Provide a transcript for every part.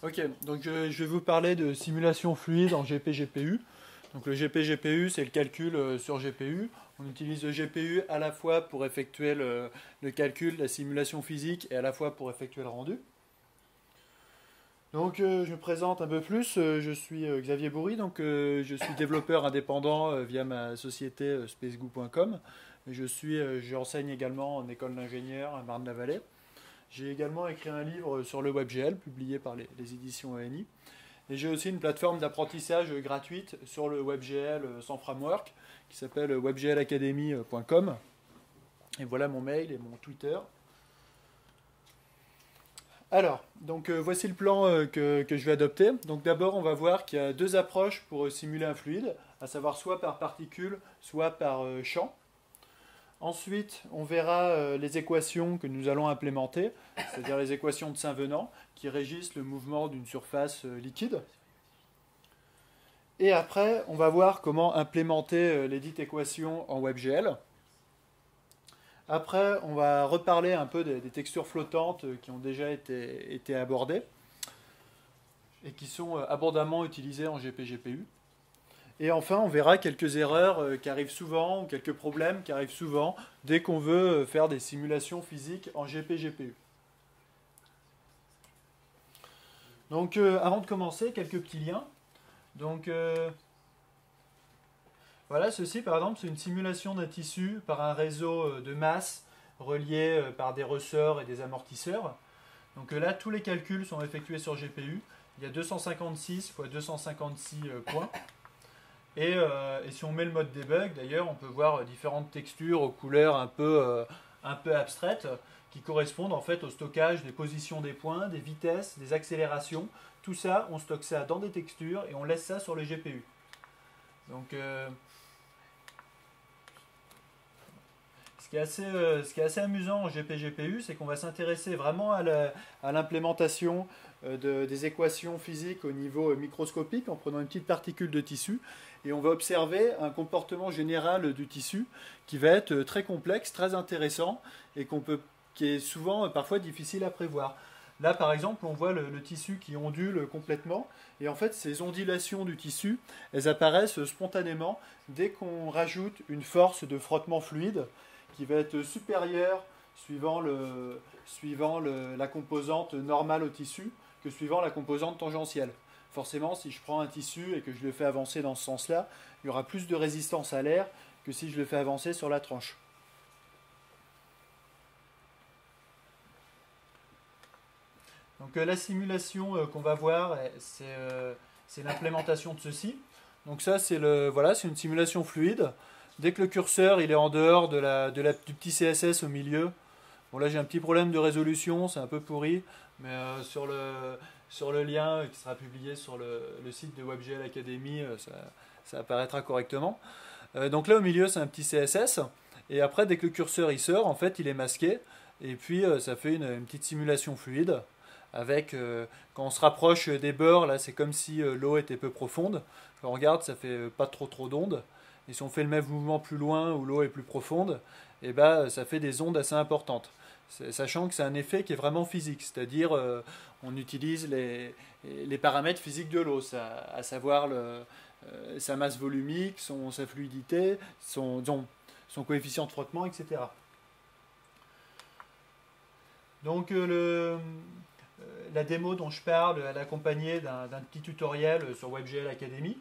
Ok, donc je vais vous parler de simulation fluide en GP-GPU. Donc le GP-GPU, c'est le calcul sur GPU. On utilise le GPU à la fois pour effectuer le calcul, la simulation physique, et à la fois pour effectuer le rendu. Donc je me présente un peu plus. Je suis Xavier Bourri, donc je suis développeur indépendant via ma société spacegoo.com. J'enseigne également en école d'ingénieur à Marne-la-Vallée. J'ai également écrit un livre sur le WebGL, publié par les éditions ENI. Et j'ai aussi une plateforme d'apprentissage gratuite sur le WebGL sans framework, qui s'appelle webglacademy.com. Et voilà mon mail et mon Twitter. Alors, donc voici le plan que je vais adopter. Donc d'abord, on va voir qu'il y a deux approches pour simuler un fluide, à savoir soit par particule, soit par champ. Ensuite, on verra les équations que nous allons implémenter, c'est-à-dire les équations de Saint-Venant, qui régissent le mouvement d'une surface liquide. Et après, on va voir comment implémenter les dites équations en WebGL. Après, on va reparler un peu des textures flottantes qui ont déjà été abordées et qui sont abondamment utilisées en GP-GPU. Et enfin, on verra quelques erreurs qui arrivent souvent, ou quelques problèmes qui arrivent souvent dès qu'on veut faire des simulations physiques en GP-GPU. Donc, avant de commencer, quelques petits liens. Donc, voilà, ceci par exemple, c'est une simulation d'un tissu par un réseau de masse relié par des ressorts et des amortisseurs. Donc là, tous les calculs sont effectués sur GPU. Il y a 256 x 256 points. Et si on met le mode debug, d'ailleurs, on peut voir différentes textures aux couleurs un peu abstraites qui correspondent en fait au stockage des positions des points, des vitesses, des accélérations. Tout ça, on stocke ça dans des textures et on laisse ça sur le GPU. Donc, ce qui est assez amusant en GP-GPU, c'est qu'on va s'intéresser vraiment à l'implémentation des équations physiques au niveau microscopique en prenant une petite particule de tissu et on va observer un comportement général du tissu qui va être très complexe, très intéressant et qui est souvent parfois difficile à prévoir. Là, par exemple, on voit le tissu qui ondule complètement. Et en fait, ces ondulations du tissu, elles apparaissent spontanément dès qu'on rajoute une force de frottement fluide qui va être supérieure suivant la composante normale au tissu que suivant la composante tangentielle. Forcément, si je prends un tissu et que je le fais avancer dans ce sens-là, il y aura plus de résistance à l'air que si je le fais avancer sur la tranche. Donc la simulation qu'on va voir, c'est l'implémentation de ceci. Donc ça, c'est une simulation fluide. Dès que le curseur il est en dehors du petit CSS au milieu, bon là j'ai un petit problème de résolution, c'est un peu pourri, mais sur le lien qui sera publié sur le site de WebGL Academy, ça apparaîtra correctement. Donc là au milieu c'est un petit CSS, et après dès que le curseur il sort, en fait il est masqué, et puis ça fait une petite simulation fluide. Avec, quand on se rapproche des bords, là c'est comme si l'eau était peu profonde. Quand on regarde, ça fait pas trop d'ondes. Et si on fait le même mouvement plus loin où l'eau est plus profonde, et ben, ça fait des ondes assez importantes. Sachant que c'est un effet qui est vraiment physique, c'est-à-dire on utilise les paramètres physiques de l'eau, à savoir sa masse volumique, sa fluidité, son coefficient de frottement, etc. Donc la démo dont je parle, elle est accompagnée d'un petit tutoriel sur WebGL Academy.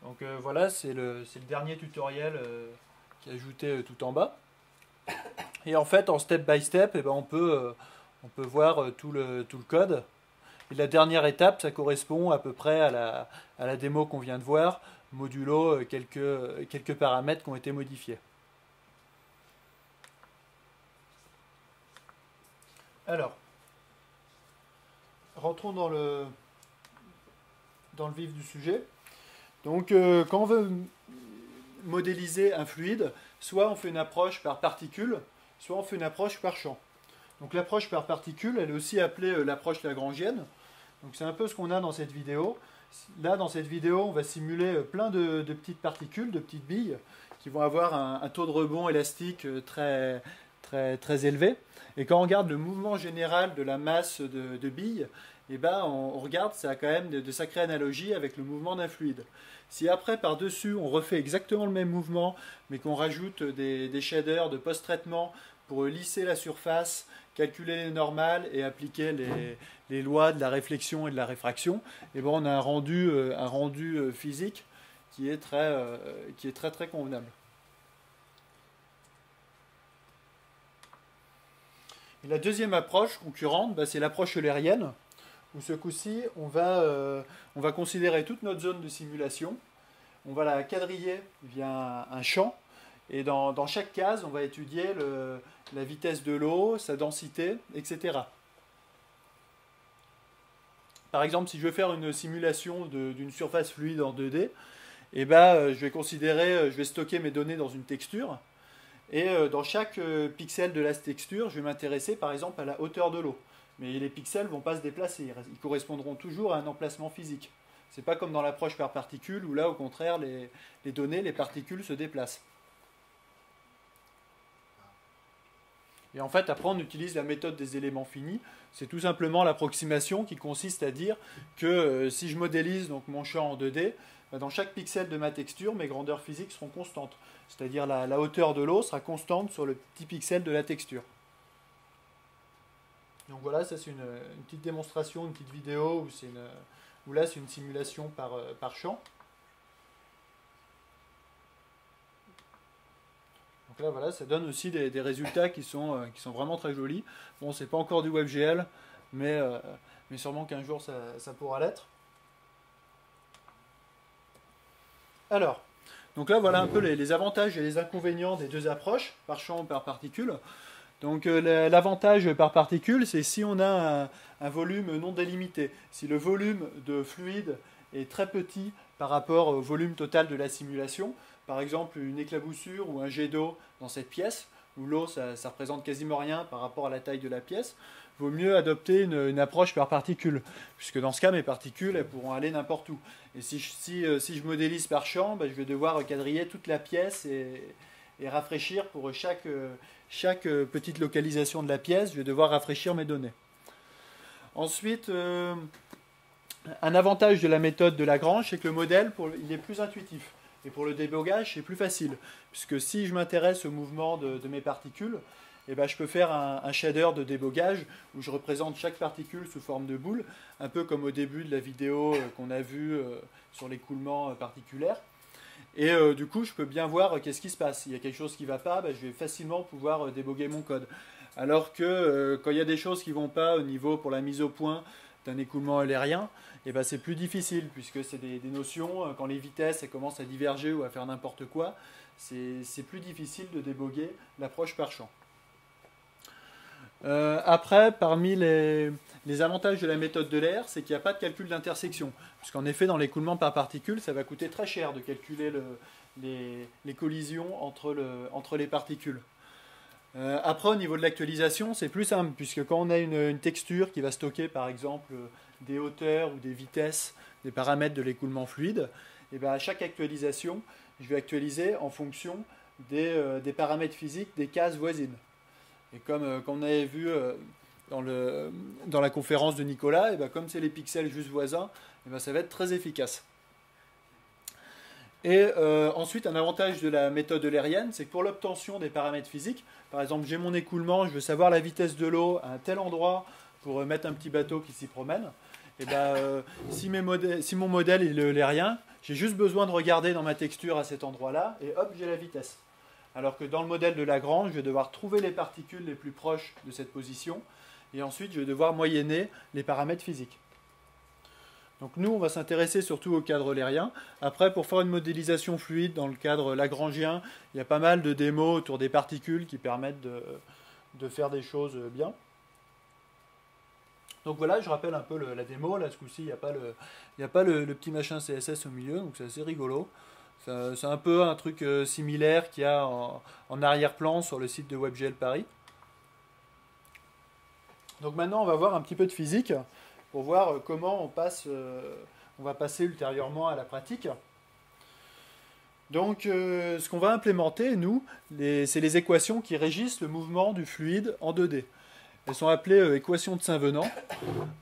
Donc voilà, c'est le dernier tutoriel qui est ajouté tout en bas. Et en fait, en step by step, eh ben, on peut voir tout le code. Et la dernière étape, ça correspond à peu près à la démo qu'on vient de voir, modulo quelques paramètres qui ont été modifiés. Alors, rentrons dans le vif du sujet. Donc, quand on veut modéliser un fluide, soit on fait une approche par particule, soit on fait une approche par champ. Donc, l'approche par particule, elle est aussi appelée l'approche lagrangienne. Donc, c'est un peu ce qu'on a dans cette vidéo. Là, dans cette vidéo, on va simuler plein de petites particules, de petites billes, qui vont avoir un taux de rebond élastique très élevé. Et quand on regarde le mouvement général de la masse de billes, et ben, on regarde, ça a quand même de sacrées analogies avec le mouvement d'un fluide. Si après, par-dessus, on refait exactement le même mouvement, mais qu'on rajoute des shaders de post-traitement pour lisser la surface, calculer les normales et appliquer les lois de la réflexion et de la réfraction, et ben, on a un rendu physique qui est très très convenable. Et la deuxième approche concurrente, ben, c'est l'approche eulérienne, où ce coup-ci, on va considérer toute notre zone de simulation, on va la quadriller via un champ, et dans chaque case, on va étudier la vitesse de l'eau, sa densité, etc. Par exemple, si je veux faire une simulation d'une surface fluide en 2D, eh ben, je vais stocker mes données dans une texture, et dans chaque pixel de la texture, je vais m'intéresser par exemple à la hauteur de l'eau. Mais les pixels ne vont pas se déplacer, ils correspondront toujours à un emplacement physique. Ce n'est pas comme dans l'approche par particules, où là, au contraire, les données, les particules se déplacent. Et en fait, après, on utilise la méthode des éléments finis. C'est tout simplement l'approximation qui consiste à dire que si je modélise donc, mon champ en 2D, dans chaque pixel de ma texture, mes grandeurs physiques seront constantes. C'est-à-dire la hauteur de l'eau sera constante sur le petit pixel de la texture. Donc voilà, ça c'est une petite démonstration, une petite vidéo où là c'est une simulation par champ. Donc là voilà, ça donne aussi des résultats qui sont vraiment très jolis. Bon, c'est pas encore du WebGL, mais sûrement qu'un jour ça pourra l'être. Alors, donc là voilà un peu les avantages et les inconvénients des deux approches, par champ ou par particule. Donc l'avantage par particule, c'est si on a un volume non délimité. Si le volume de fluide est très petit par rapport au volume total de la simulation, par exemple une éclaboussure ou un jet d'eau dans cette pièce, où l'eau ça représente quasiment rien par rapport à la taille de la pièce, vaut mieux adopter une approche par particule, puisque dans ce cas mes particules elles pourront aller n'importe où. Et si je modélise par champ, ben, je vais devoir quadriller toute la pièce et rafraîchir pour chaque petite localisation de la pièce, je vais devoir rafraîchir mes données. Ensuite, un avantage de la méthode de Lagrange, c'est que le modèle, il est plus intuitif. Et pour le débogage, c'est plus facile. Puisque si je m'intéresse au mouvement de mes particules, eh ben, je peux faire un shader de débogage où je représente chaque particule sous forme de boule, un peu comme au début de la vidéo qu'on a vue sur l'écoulement particulaire. Et du coup, je peux bien voir qu'est-ce qui se passe. S'il y a quelque chose qui ne va pas, ben, je vais facilement pouvoir déboguer mon code. Alors que quand il y a des choses qui ne vont pas au niveau pour la mise au point d'un écoulement eulérien, eh ben, c'est plus difficile puisque c'est des notions, quand les vitesses elles commencent à diverger ou à faire n'importe quoi, c'est plus difficile de déboguer l'approche par champ. Après, parmi les avantages de la méthode de l'air, c'est qu'il n'y a pas de calcul d'intersection. Puisqu'en effet, dans l'écoulement par particules, ça va coûter très cher de calculer les collisions entre les particules. Après, au niveau de l'actualisation, c'est plus simple, puisque quand on a une texture qui va stocker, par exemple, des hauteurs ou des vitesses, des paramètres de l'écoulement fluide, et bien à chaque actualisation, je vais actualiser en fonction des paramètres physiques des cases voisines. Et comme on avait vu dans la conférence de Nicolas, et bien comme c'est les pixels juste voisins, et bien ça va être très efficace. Et ensuite, un avantage de la méthode eulérienne, c'est que pour l'obtention des paramètres physiques, par exemple, j'ai mon écoulement, je veux savoir la vitesse de l'eau à un tel endroit pour mettre un petit bateau qui s'y promène, et ben, si mon modèle est eulérien, j'ai juste besoin de regarder dans ma texture à cet endroit-là, et hop, j'ai la vitesse. Alors que dans le modèle de Lagrange, je vais devoir trouver les particules les plus proches de cette position, et ensuite je vais devoir moyenner les paramètres physiques. Donc nous, on va s'intéresser surtout au cadre eulérien. Après, pour faire une modélisation fluide dans le cadre lagrangien, il y a pas mal de démos autour des particules qui permettent de faire des choses bien. Donc voilà, je rappelle un peu la démo. Là, ce coup-ci, il n'y a pas le petit machin CSS au milieu, donc c'est assez rigolo. C'est un peu un truc similaire qu'il y a en arrière-plan sur le site de WebGL Paris. Donc maintenant, on va voir un petit peu de physique pour voir comment on va passer ultérieurement à la pratique. Donc, ce qu'on va implémenter, nous, c'est les équations qui régissent le mouvement du fluide en 2D. Elles sont appelées équations de Saint-Venant.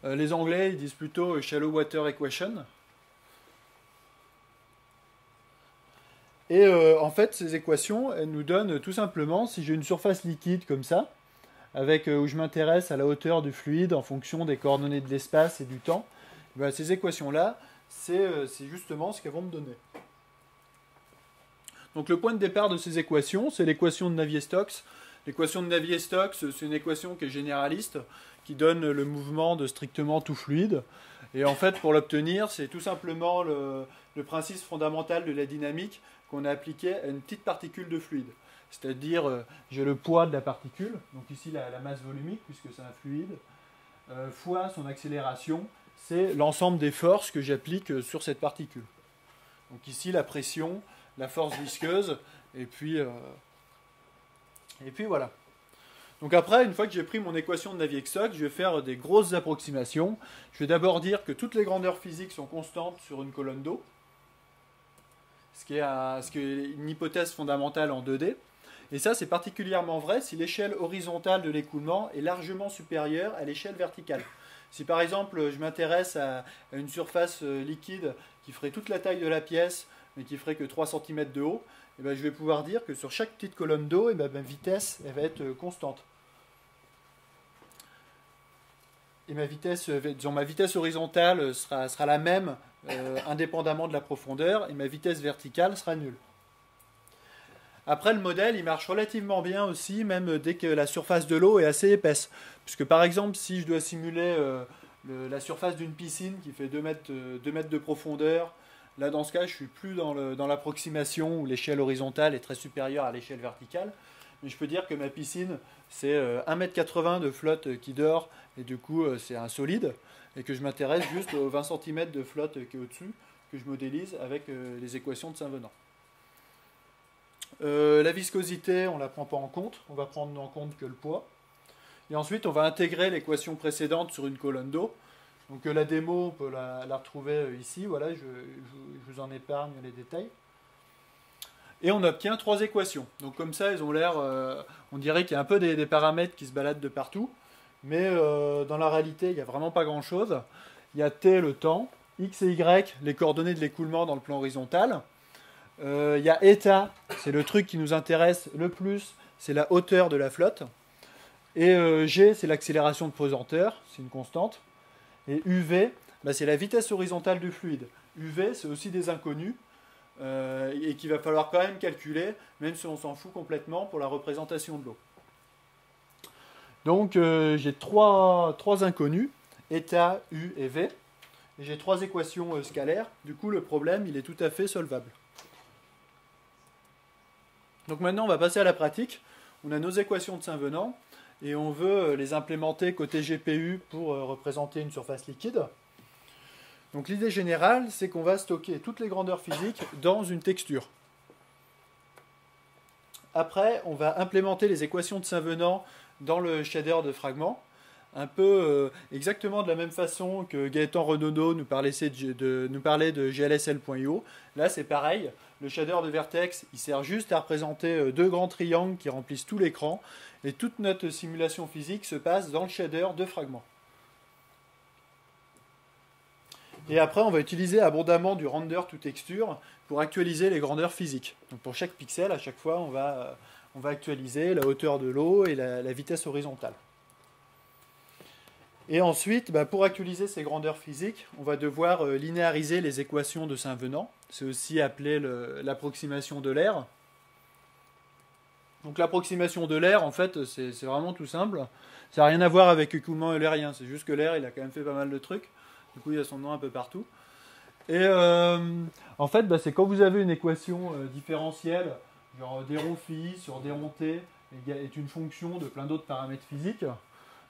Les Anglais ils disent plutôt Shallow Water Equation. Et en fait, ces équations, elles nous donnent tout simplement, si j'ai une surface liquide comme ça, avec où je m'intéresse à la hauteur du fluide en fonction des coordonnées de l'espace et du temps, ben, ces équations-là, c'est justement ce qu'elles vont me donner. Donc le point de départ de ces équations, c'est l'équation de Navier-Stokes. L'équation de Navier-Stokes, c'est une équation qui est généraliste, qui donne le mouvement de strictement tout fluide. Et en fait, pour l'obtenir, c'est tout simplement le principe fondamental de la dynamique qu'on a appliqué à une petite particule de fluide. C'est-à-dire, j'ai le poids de la particule, donc ici la masse volumique, puisque c'est un fluide, fois son accélération, c'est l'ensemble des forces que j'applique sur cette particule. Donc ici, la pression, la force visqueuse, et puis voilà. Donc après, une fois que j'ai pris mon équation de Navier-Stokes, je vais faire des grosses approximations. Je vais d'abord dire que toutes les grandeurs physiques sont constantes sur une colonne d'eau, ce qui est une hypothèse fondamentale en 2D. Et ça, c'est particulièrement vrai si l'échelle horizontale de l'écoulement est largement supérieure à l'échelle verticale. Si par exemple, je m'intéresse à une surface liquide qui ferait toute la taille de la pièce, mais qui ferait que 3 cm de haut, eh ben, je vais pouvoir dire que sur chaque petite colonne d'eau, eh ben, ma vitesse elle va être constante. Et ma vitesse horizontale sera la même indépendamment de la profondeur, et ma vitesse verticale sera nulle. Après, le modèle, il marche relativement bien aussi, même dès que la surface de l'eau est assez épaisse. Puisque par exemple, si je dois simuler la surface d'une piscine qui fait 2 mètres de profondeur, là, dans ce cas, je ne suis plus dans l'approximation où l'échelle horizontale est très supérieure à l'échelle verticale. Mais je peux dire que ma piscine, c'est 1,80 m de flotte qui dort, et du coup, c'est un solide, et que je m'intéresse juste aux 20 cm de flotte qui est au-dessus, que je modélise avec les équations de Saint-Venant. La viscosité, on ne la prend pas en compte, on va prendre en compte que le poids. Et ensuite, on va intégrer l'équation précédente sur une colonne d'eau. Donc la démo, on peut la retrouver ici. Voilà, je vous en épargne les détails. Et on obtient 3 équations. Donc comme ça, elles ont l'air, on dirait qu'il y a un peu des paramètres qui se baladent de partout. Mais dans la réalité, il n'y a vraiment pas grand-chose. Il y a t, le temps, x et y, les coordonnées de l'écoulement dans le plan horizontal. Il y a eta, c'est le truc qui nous intéresse le plus, c'est la hauteur de la flotte. Et g, c'est l'accélération de pesanteur, c'est une constante. Et uv, bah, c'est la vitesse horizontale du fluide. uv, c'est aussi des inconnus, et qu'il va falloir quand même calculer, même si on s'en fout complètement pour la représentation de l'eau. Donc j'ai trois inconnus, eta, u et v. Et j'ai 3 équations scalaires. Du coup, le problème, il est tout à fait solvable. Donc maintenant, on va passer à la pratique. On a nos équations de Saint-Venant et on veut les implémenter côté GPU pour représenter une surface liquide. Donc l'idée générale, c'est qu'on va stocker toutes les grandeurs physiques dans une texture. Après, on va implémenter les équations de Saint-Venant dans le shader de fragments, un peu exactement de la même façon que Gaëtan Renaudot nous parlait de GLSL.io. Là, c'est pareil. Le shader de vertex, il sert juste à représenter 2 grands triangles qui remplissent tout l'écran. Et toute notre simulation physique se passe dans le shader de fragments. Et après, on va utiliser abondamment du render to texture pour actualiser les grandeurs physiques. Donc pour chaque pixel, à chaque fois, on va actualiser la hauteur de l'eau et la vitesse horizontale. Et ensuite, pour actualiser ces grandeurs physiques, on va devoir linéariser les équations de Saint-Venant. C'est aussi appelé l'approximation de l'air. Donc l'approximation de l'air, en fait, c'est vraiment tout simple. Ça n'a rien à voir avec écoulement eulérien. C'est juste que l'air, il a quand même fait pas mal de trucs. Du coup, il a son nom un peu partout. Et en fait, c'est quand vous avez une équation différentielle, genre d rho phi sur d rho t est une fonction de plein d'autres paramètres physiques.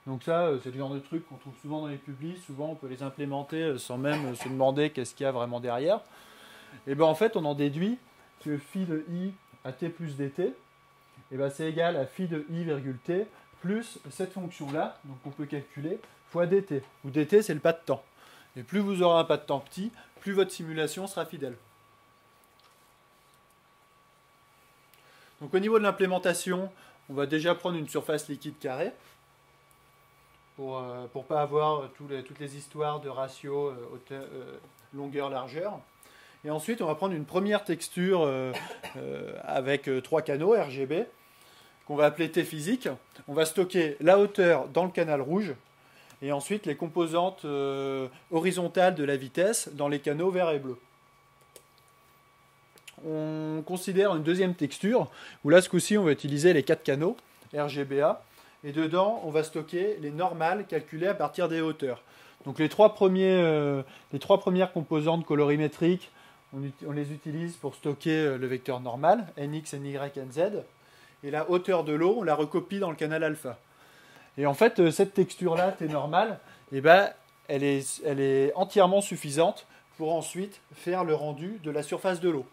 Donc ça, c'est le genre de trucs qu'on trouve souvent dans les publis. Souvent, on peut les implémenter sans même se demander qu'est-ce qu'il y a vraiment derrière. Et en fait, on en déduit que phi de i à t plus dt, c'est égal à phi de i virgule t plus cette fonction-là, donc on peut calculer, fois dt, où dt, c'est le pas de temps. Et plus vous aurez un pas de temps petit, plus votre simulation sera fidèle. Donc au niveau de l'implémentation, on va déjà prendre une surface liquide carrée. pour pas avoir toutes les histoires de ratio longueur-largeur. Et ensuite, on va prendre une première texture avec 3 canaux RGB qu'on va appeler T physique. On va stocker la hauteur dans le canal rouge et ensuite les composantes horizontales de la vitesse dans les canaux vert et bleu. On considère une deuxième texture où là, ce coup-ci, on va utiliser les 4 canaux RGBA et dedans, on va stocker les normales calculées à partir des hauteurs. Donc les trois premières composantes colorimétriques, on les utilise pour stocker le vecteur normal, nx, ny, nz. Et la hauteur de l'eau, on la recopie dans le canal alpha. Et en fait, cette texture-là, T normale, eh ben, elle est entièrement suffisante pour ensuite faire le rendu de la surface de l'eau.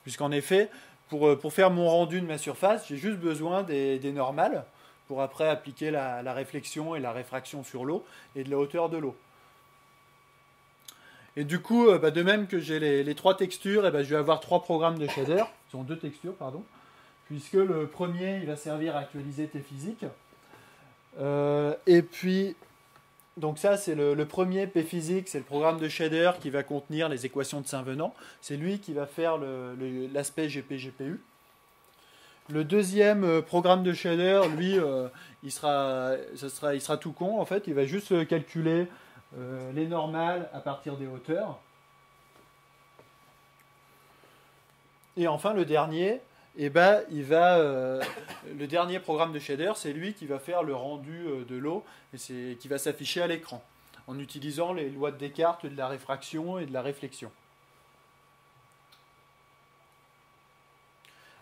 Puisqu'en effet, pour faire mon rendu de ma surface, j'ai juste besoin des normales pour après appliquer la réflexion et la réfraction sur l'eau et de la hauteur de l'eau. Et du coup, de même que j'ai les 3 textures, je vais avoir 3 programmes de shader. Ils sont 2 textures, pardon. Puisque le premier, il va servir à actualiser T physique. Et puis, donc ça, c'est le premier P physique, c'est le programme de shader qui va contenir les équations de Saint-Venant. C'est lui qui va faire l'aspect GP-GPU. Le deuxième programme de shader, lui, il sera tout con, en fait. Il va juste calculer les normales à partir des hauteurs. Et enfin, le dernier, le dernier programme de shader, c'est lui qui va faire le rendu de l'eau et qui va s'afficher à l'écran en utilisant les lois de Descartes de la réfraction et de la réflexion.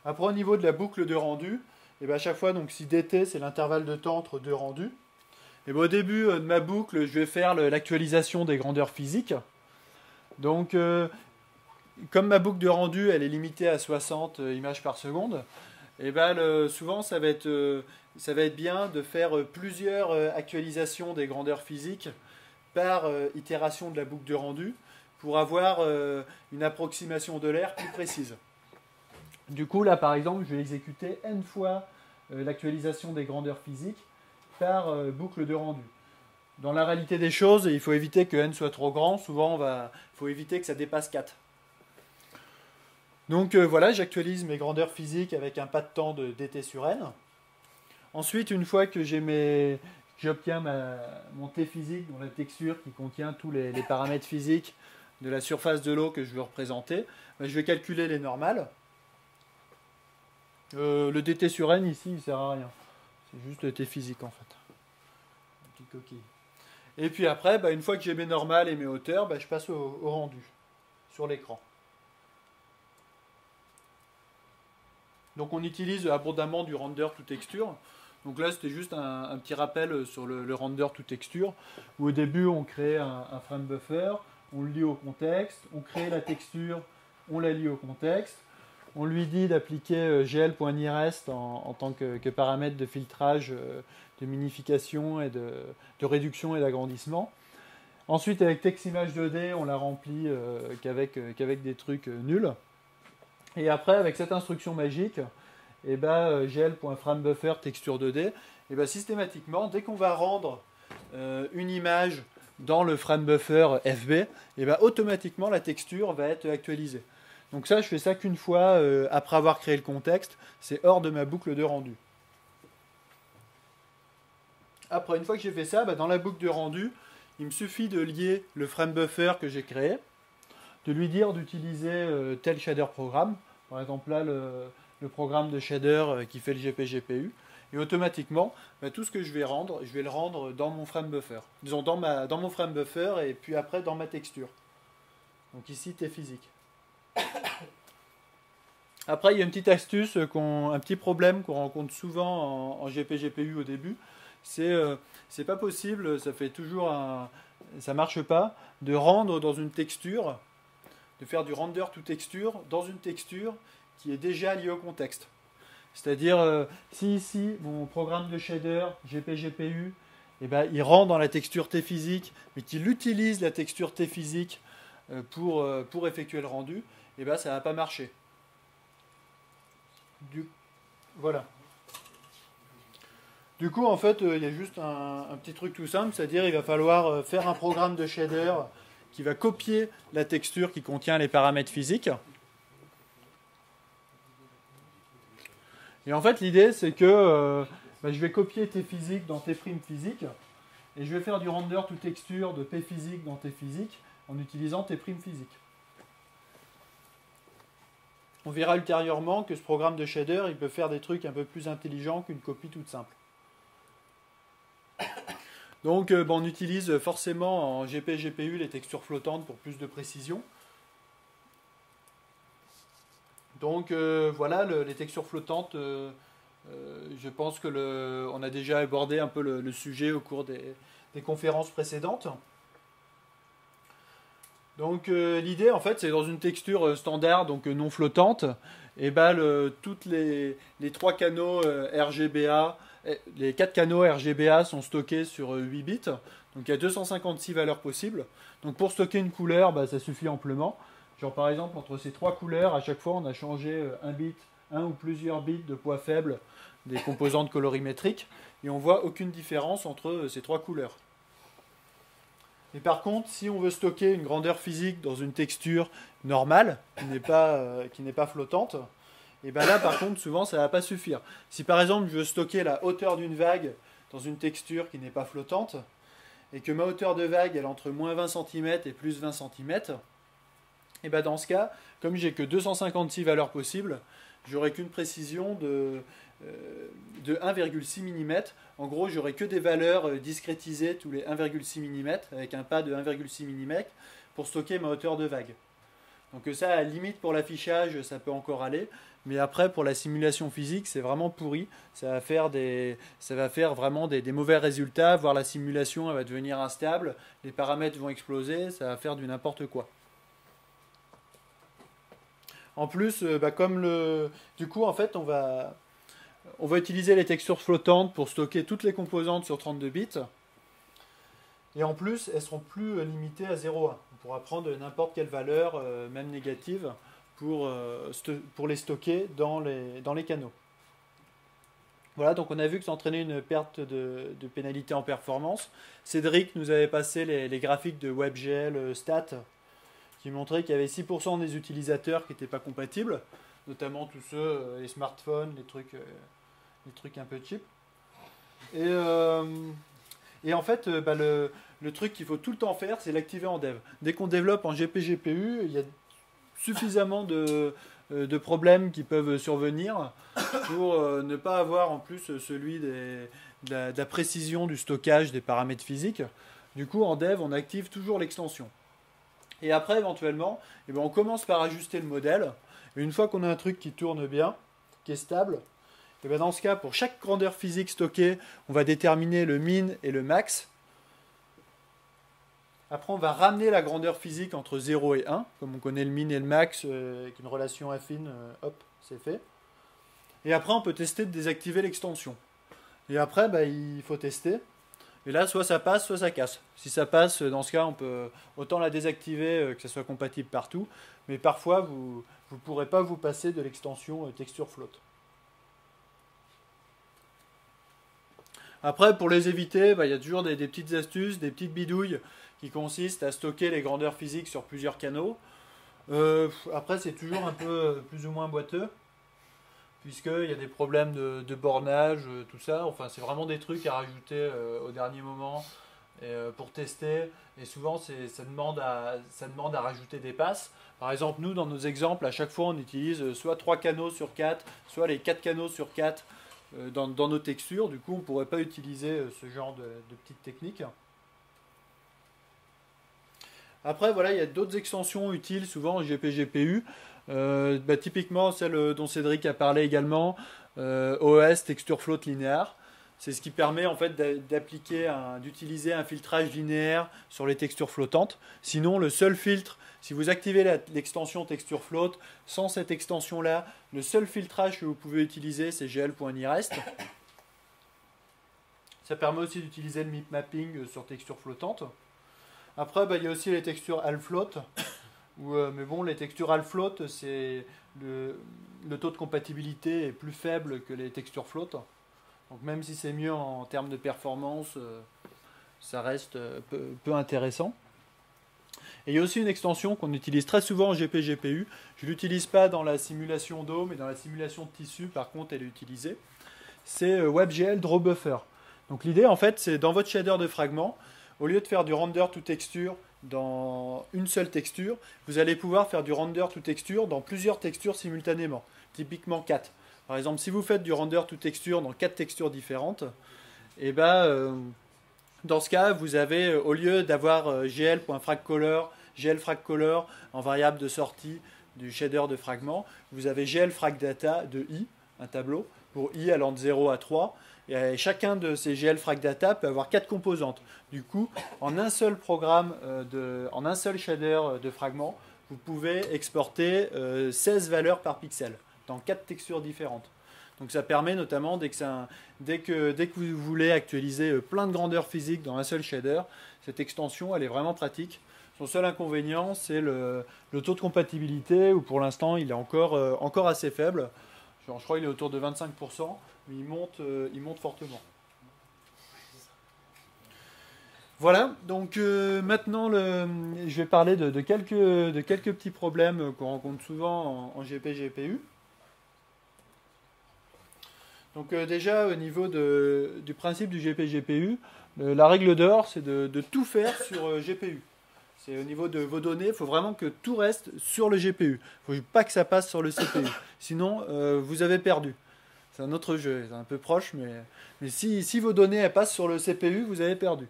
Après, au niveau de la boucle de rendu, à chaque fois, donc, si dt c'est l'intervalle de temps entre 2 rendus, au début de ma boucle, je vais faire l'actualisation des grandeurs physiques. Donc, comme ma boucle de rendu elle est limitée à 60 images par seconde, souvent ça va être bien de faire plusieurs actualisations des grandeurs physiques par itération de la boucle de rendu pour avoir une approximation de l'air plus précise. Du coup, là par exemple, je vais exécuter n fois l'actualisation des grandeurs physiques par boucle de rendu. Dans la réalité des choses, il faut éviter que n soit trop grand. Souvent, il faut éviter que ça dépasse 4. Donc voilà, j'actualise mes grandeurs physiques avec un pas de temps de dt sur n. Ensuite, une fois que j'obtiens mon T physique, dont la texture qui contient tous les paramètres physiques de la surface de l'eau que je veux représenter, je vais calculer les normales. Le dt sur n ici, il ne sert à rien. C'est juste le T physique en fait. Une petite coquille. Et puis après, une fois que j'ai mes normales et mes hauteurs, je passe au rendu sur l'écran. Donc on utilise abondamment du render to texture. Donc là c'était juste un petit rappel sur le render to texture, où au début on crée un frame buffer, on le lie au contexte, on crée la texture, on la lie au contexte, on lui dit d'appliquer gl.nirest en tant que paramètre de filtrage, de minification et de réduction et d'agrandissement. Ensuite avec textimage 2D on la remplit qu'avec des trucs nuls. Et après, avec cette instruction magique, gl.framebuffer texture 2D, systématiquement, dès qu'on va rendre une image dans le framebuffer FB, automatiquement la texture va être actualisée. Donc ça, je fais ça qu'une fois après avoir créé le contexte, c'est hors de ma boucle de rendu. Après, une fois que j'ai fait ça, dans la boucle de rendu, il me suffit de lier le framebuffer que j'ai créé, de lui dire d'utiliser tel shader programme, par exemple là le programme de shader qui fait le GP-GPU, et automatiquement tout ce que je vais le rendre dans mon frame buffer. Disons dans mon frame buffer et puis après dans ma texture. Donc ici T physique. Après il y a une petite astuce, un petit problème qu'on rencontre souvent en GP-GPU au début, c'est pas possible, ça marche pas, de rendre dans une texture, de faire du render to texture dans une texture qui est déjà liée au contexte. C'est-à-dire, si ici, mon programme de shader GP-GPU, il rentre dans la texture T physique, mais qu'il utilise la texture T physique pour effectuer le rendu, ça ne va pas marcher. Voilà. Du coup, en fait, il y a juste un petit truc tout simple, c'est-à-dire il va falloir faire un programme de shader qui va copier la texture qui contient les paramètres physiques. Et en fait, l'idée, c'est que je vais copier T physique dans T' physique, et je vais faire du render to texture de P physique dans T physique en utilisant T' physique. On verra ultérieurement que ce programme de shader, il peut faire des trucs un peu plus intelligents qu'une copie toute simple. Donc on utilise forcément en GP-GPU les textures flottantes pour plus de précision. Donc voilà, les textures flottantes, je pense que on a déjà abordé un peu le sujet au cours des conférences précédentes. Donc l'idée en fait c'est dans une texture standard, donc non flottante, et toutes les 3 canaux RGBA, les 4 canaux RGBA sont stockés sur 8 bits, donc il y a 256 valeurs possibles. Donc pour stocker une couleur, ça suffit amplement. Genre par exemple entre ces 3 couleurs, à chaque fois on a changé un ou plusieurs bits de poids faible des composantes colorimétriques, et on voit aucune différence entre ces 3 couleurs. Et par contre, si on veut stocker une grandeur physique dans une texture normale, qui n'est pas flottante, et là par contre, souvent ça ne va pas suffire. Si par exemple je veux stocker la hauteur d'une vague dans une texture qui n'est pas flottante, et que ma hauteur de vague elle est entre moins 20 cm et plus 20 cm, et dans ce cas, comme j'ai que 256 valeurs possibles, j'aurai qu'une précision de 1,6 mm. En gros, j'aurai que des valeurs discrétisées tous les 1,6 mm, avec un pas de 1,6 mm pour stocker ma hauteur de vague. Donc ça, à la limite pour l'affichage, ça peut encore aller, mais après pour la simulation physique, c'est vraiment pourri. Ça va faire vraiment des mauvais résultats, voire la simulation elle va devenir instable, les paramètres vont exploser, ça va faire du n'importe quoi. En plus, du coup, en fait, on va utiliser les textures flottantes pour stocker toutes les composantes sur 32 bits. Et en plus, elles seront plus limitées à 0,1. On pourra prendre n'importe quelle valeur, même négative, pour les stocker dans les canaux. Voilà, donc on a vu que ça entraînait une perte de pénalité en performance. Cédric nous avait passé les graphiques de WebGL Stat, qui montrait qu'il y avait 6% des utilisateurs qui n'étaient pas compatibles, notamment tous ceux, les smartphones, les trucs un peu cheap. Et en fait, le truc qu'il faut tout le temps faire, c'est l'activer en dev. Dès qu'on développe en GP-GPU, il y a suffisamment de problèmes qui peuvent survenir pour ne pas avoir en plus celui de la précision du stockage des paramètres physiques. Du coup, en dev, on active toujours l'extension. Et après, éventuellement, on commence par ajuster le modèle. Et une fois qu'on a un truc qui tourne bien, qui est stable, dans ce cas, pour chaque grandeur physique stockée, on va déterminer le min et le max. Après, on va ramener la grandeur physique entre 0 et 1. Comme on connaît le min et le max, avec une relation affine, hop, c'est fait. Et après, on peut tester de désactiver l'extension. Et après, il faut tester. Et là, soit ça passe, soit ça casse. Si ça passe, dans ce cas, on peut autant la désactiver que ça soit compatible partout. Mais parfois, vous ne pourrez pas vous passer de l'extension texture float. Après, pour les éviter, il y a toujours des petites astuces, des petites bidouilles qui consistent à stocker les grandeurs physiques sur plusieurs canaux. Après, c'est toujours un peu plus ou moins boiteux, puisqu'il y a des problèmes de bornage, tout ça. Enfin, c'est vraiment des trucs à rajouter au dernier moment pour tester. Et souvent, ça demande à rajouter des passes. Par exemple, nous, dans nos exemples, à chaque fois, on utilise soit 3 canaux sur 4, soit les 4 canaux sur 4 dans nos textures. Du coup, on ne pourrait pas utiliser ce genre de petites techniques. Après, voilà, il y a d'autres extensions utiles, souvent en GP-GPU. Typiquement, celle dont Cédric a parlé également, OS Texture Float linéaire. C'est ce qui permet en fait d'utiliser un filtrage linéaire sur les textures flottantes. Sinon, le seul filtre, si vous activez l'extension Texture Float, sans cette extension-là, le seul filtrage que vous pouvez utiliser, c'est gl.nirest. Ça permet aussi d'utiliser le MIP mapping sur texture flottante. Après, il y a aussi les textures half-float. Mais bon, les textures half-float, le taux de compatibilité est plus faible que les textures float. Donc même si c'est mieux en termes de performance, ça reste peu intéressant. Et il y a aussi une extension qu'on utilise très souvent en GP-GPU. Je ne l'utilise pas dans la simulation d'eau, mais dans la simulation de tissu, par contre, elle est utilisée. C'est WebGL Draw Buffer. Donc l'idée, en fait, c'est dans votre shader de fragments, au lieu de faire du render to texture dans une seule texture, vous allez pouvoir faire du render to texture dans plusieurs textures simultanément, typiquement 4. Par exemple, si vous faites du render to texture dans 4 textures différentes, et dans ce cas, vous avez, au lieu d'avoir gl.fragColor, glFragColor en variable de sortie du shader de fragment, vous avez glFragData de i, un tableau, pour i allant de 0 à 3. Et chacun de ces glFragData peut avoir 4 composantes. Du coup, en un seul programme, en un seul shader de fragment, vous pouvez exporter 16 valeurs par pixel dans 4 textures différentes. Donc ça permet notamment, dès que vous voulez actualiser plein de grandeurs physiques dans un seul shader, cette extension, elle est vraiment pratique. Son seul inconvénient, c'est le taux de compatibilité, où pour l'instant, il est encore assez faible. Je crois qu'il est autour de 25%, mais il monte fortement. Voilà, donc maintenant, je vais parler de quelques petits problèmes qu'on rencontre souvent en GP-GPU. Donc déjà, au niveau du principe du GP-GPU, la règle d'or, c'est de tout faire sur GPU. C'est au niveau de vos données, il faut vraiment que tout reste sur le GPU. Il ne faut pas que ça passe sur le CPU. Sinon, vous avez perdu. C'est un autre jeu, c'est un peu proche, mais si vos données elles passent sur le CPU, vous avez perdu.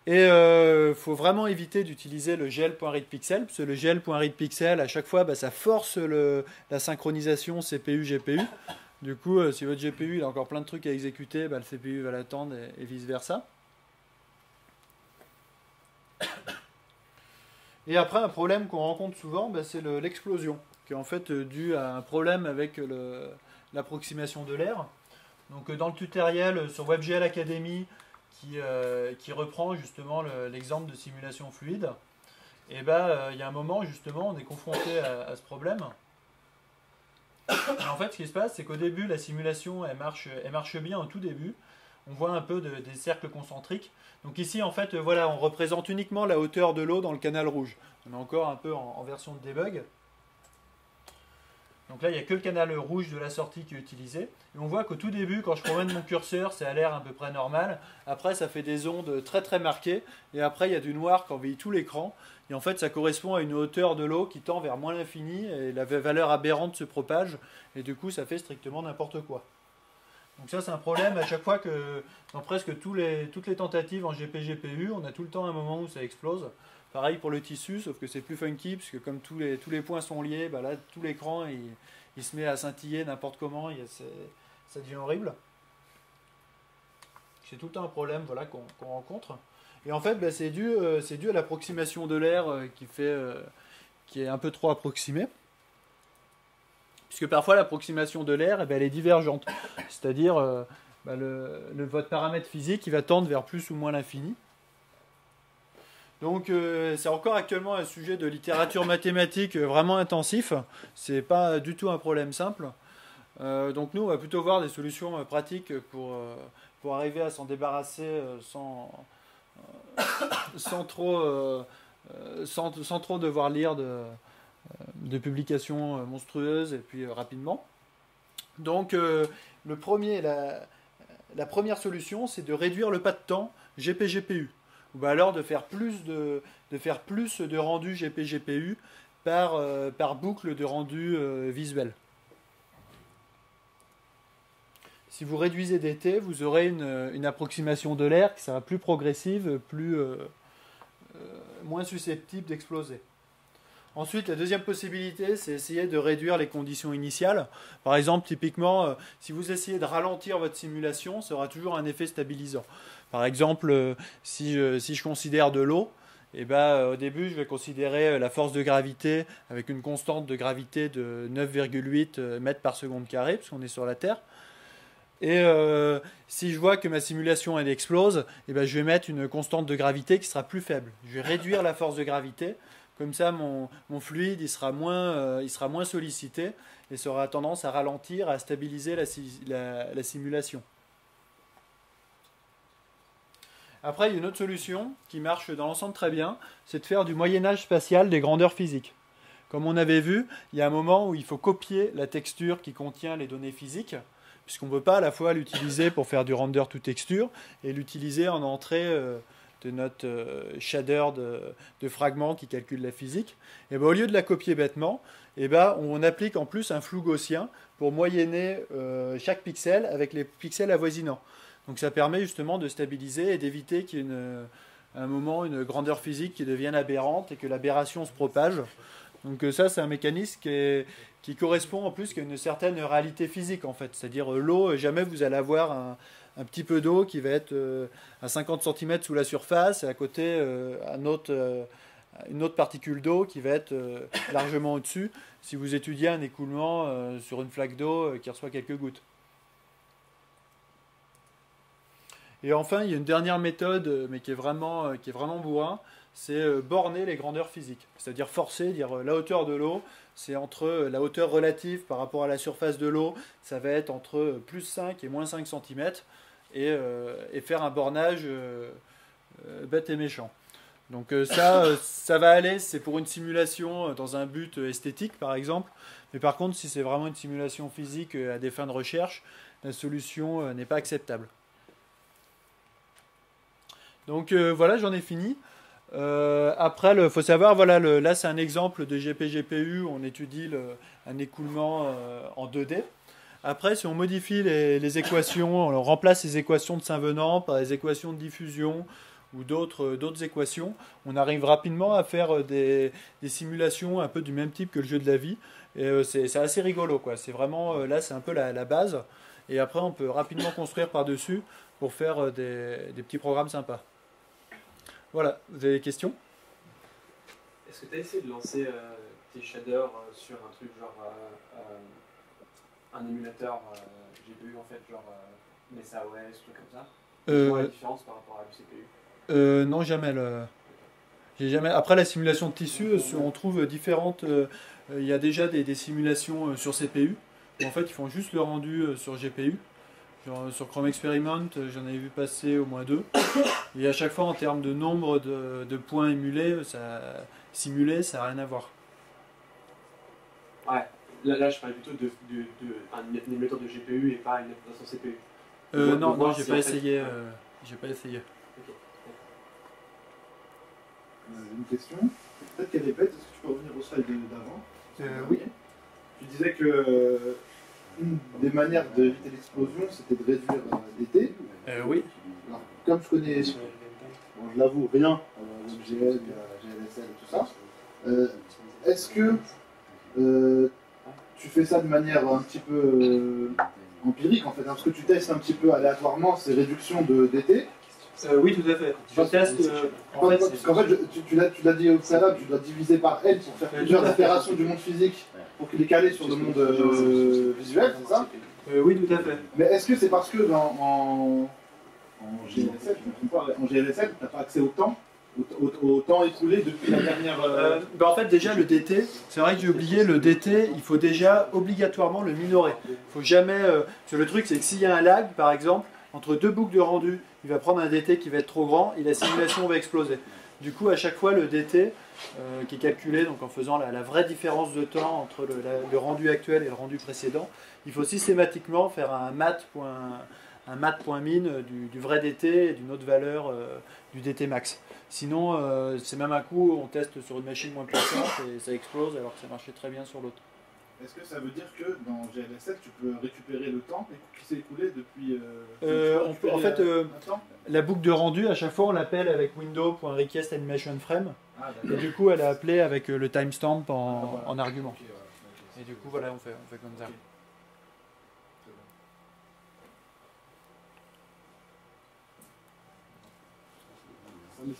Et il faut vraiment éviter d'utiliser le gl.readPixel, parce que le gl.readPixel, à chaque fois, ça force la synchronisation CPU-GPU. Du coup, si votre GPU il a encore plein de trucs à exécuter, le CPU va l'attendre et vice-versa. Et après, un problème qu'on rencontre souvent, c'est l'explosion, qui est en fait due à un problème avec l'approximation de l'air. Donc dans le tutoriel sur WebGL Academy, qui reprend justement l'exemple de simulation fluide, et il y a un moment justement on est confronté à ce problème. Et en fait, ce qui se passe, c'est qu'au début, la simulation, elle marche bien au tout début. On voit un peu des cercles concentriques. Donc ici, en fait, voilà, on représente uniquement la hauteur de l'eau dans le canal rouge. On est encore un peu en version de debug. Donc là, il n'y a que le canal rouge de la sortie qui est utilisé. Et on voit qu'au tout début, quand je promène mon curseur, c'est à l'air à peu près normal. Après, ça fait des ondes très très marquées. Et après, il y a du noir qui envahit tout l'écran. Et en fait, ça correspond à une hauteur de l'eau qui tend vers moins l'infini. Et la valeur aberrante se propage. Et du coup, ça fait strictement n'importe quoi. Donc ça, c'est un problème à chaque fois que, dans presque toutes les tentatives en GP-GPU, on a tout le temps un moment où ça explose. Pareil pour le tissu, sauf que c'est plus funky, parce que comme tous les points sont liés, là, tout l'écran, il se met à scintiller n'importe comment, ça devient horrible. C'est tout le temps un problème voilà, qu'on rencontre. Et en fait, c'est dû à l'approximation de l'air qui est un peu trop approximée. Puisque parfois l'approximation de l'air elle est divergente. C'est-à-dire votre paramètre physique il va tendre vers plus ou moins l'infini. Donc c'est encore actuellement un sujet de littérature mathématique vraiment intensif. C'est pas du tout un problème simple. Donc nous on va plutôt voir des solutions pratiques pour arriver à s'en débarrasser sans trop devoir lire de publications monstrueuses et puis rapidement. Donc la première solution c'est de réduire le pas de temps GP-GPU. Ou alors de faire plus de rendu GP-GPU par boucle de rendu visuel. Si vous réduisez dt, vous aurez une approximation de l'air qui sera plus progressive, moins susceptible d'exploser. Ensuite, la deuxième possibilité, c'est essayer de réduire les conditions initiales. Par exemple, typiquement, si vous essayez de ralentir votre simulation, ça aura toujours un effet stabilisant. Par exemple, si je considère de l'eau, au début, je vais considérer la force de gravité avec une constante de gravité de 9,8 mètres par seconde carré, puisqu'on est sur la Terre. Et si je vois que ma simulation elle explose, je vais mettre une constante de gravité qui sera plus faible. Je vais réduire la force de gravité Comme ça, mon fluide il sera moins sollicité et ça aura tendance à ralentir, à stabiliser la simulation. Après, il y a une autre solution qui marche dans l'ensemble très bien, c'est de faire du moyen-âge spatial des grandeurs physiques. Comme on avait vu, il y a un moment où il faut copier la texture qui contient les données physiques, puisqu'on ne peut pas à la fois l'utiliser pour faire du render to texture et l'utiliser en entrée de notre shader de fragments qui calcule la physique. Et ben, au lieu de la copier bêtement, et ben, on applique en plus un flou gaussien pour moyenner chaque pixel avec les pixels avoisinants. Donc ça permet justement de stabiliser et d'éviter qu'il y ait à un moment une grandeur physique qui devienne aberrante et que l'aberration se propage. Donc ça, c'est un mécanisme qui correspond en plus à une certaine réalité physique en fait. C'est-à-dire l'eau, jamais vous allez avoir un petit peu d'eau qui va être à 50 cm sous la surface et à côté une autre particule d'eau qui va être largement au-dessus si vous étudiez un écoulement sur une flaque d'eau qui reçoit quelques gouttes. Et enfin, il y a une dernière méthode, mais qui est vraiment bourrin, c'est borner les grandeurs physiques. C'est-à-dire forcer, dire la hauteur de l'eau, c'est entre la hauteur relative par rapport à la surface de l'eau, ça va être entre plus 5 et moins 5 cm, et faire un bornage bête et méchant. Donc ça va aller, c'est pour une simulation dans un but esthétique par exemple, mais par contre si c'est vraiment une simulation physique à des fins de recherche, la solution n'est pas acceptable. Donc voilà, j'en ai fini. Après, il faut savoir, voilà, là c'est un exemple de GPGPU où on étudie un écoulement en 2D. Après, si on modifie les équations, on remplace les équations de Saint-Venant par les équations de diffusion ou d'autres équations, on arrive rapidement à faire des simulations un peu du même type que le jeu de la vie. Et c'est assez rigolo, quoi. C'est vraiment, là c'est un peu la base. Et après, on peut rapidement construire par-dessus pour faire des petits programmes sympas. Voilà, vous avez des questions? Est-ce que tu as essayé de lancer tes shaders sur un truc genre un émulateur GPU en fait, genre Mesa OS, truc comme ça? Tu vois la différence par rapport à du CPU? Non, jamais. J'ai jamais. Après la simulation de tissu, on trouve différentes. Il y a déjà des simulations sur CPU. En fait, ils font juste le rendu sur GPU. Genre, sur Chrome Experiment, j'en ai vu passer au moins 2. Et à chaque fois, en termes de nombre de points émulés, simulés, ça n'a rien à voir. Ouais, là je parlais plutôt d'un émulateur de GPU et pas une implémentation CPU. Non, j'ai pas essayé. J'ai pas essayé. Okay. Une question, peut-être qu'elle est bête, est-ce que tu peux revenir au slide d'avant? Oui. Tu disais que une des manières d'éviter l'explosion, c'était de réduire l'été. Oui. Alors, comme je connais, bon, je l'avoue, rien, WebGL, GLSL et tout ça, est-ce que tu fais ça de manière un petit peu empirique en fait, hein, parce que tu testes un petit peu aléatoirement ces réductions d'été? Oui, tout à fait. Je teste. Parce qu'en fait, tu l'as dit au préalable, tu dois diviser par N pour faire plusieurs opérations du monde physique pour qu'il est calé sur le monde visuel, c'est ça? Oui, tout à fait. Mais est-ce que c'est parce que en GLSL, en GLSL, tu n'as pas accès au temps écoulé depuis la dernière... En fait, déjà, le DT, c'est vrai que j'ai oublié, le DT, il faut déjà obligatoirement le minorer. Il faut jamais... le truc, c'est que s'il y a un lag, par exemple, entre deux boucles de rendu, il va prendre un DT qui va être trop grand et la simulation va exploser. Du coup, à chaque fois, le DT, qui est calculé donc en faisant la vraie différence de temps entre le rendu actuel et le rendu précédent, il faut systématiquement faire un mat.min du vrai DT et d'une autre valeur du DT max. Sinon, c'est même un coup, on teste sur une machine moins puissante et ça explose alors que ça marchait très bien sur l'autre. Est-ce que ça veut dire que dans GLSL, tu peux récupérer le temps qui s'est écoulé depuis... en fait, la boucle de rendu, à chaque fois, on l'appelle avec window.requestAnimationFrame. Et du coup, elle est appelée avec le timestamp en argument. Okay, ouais. Et du coup, voilà, on fait comme ça. Ça me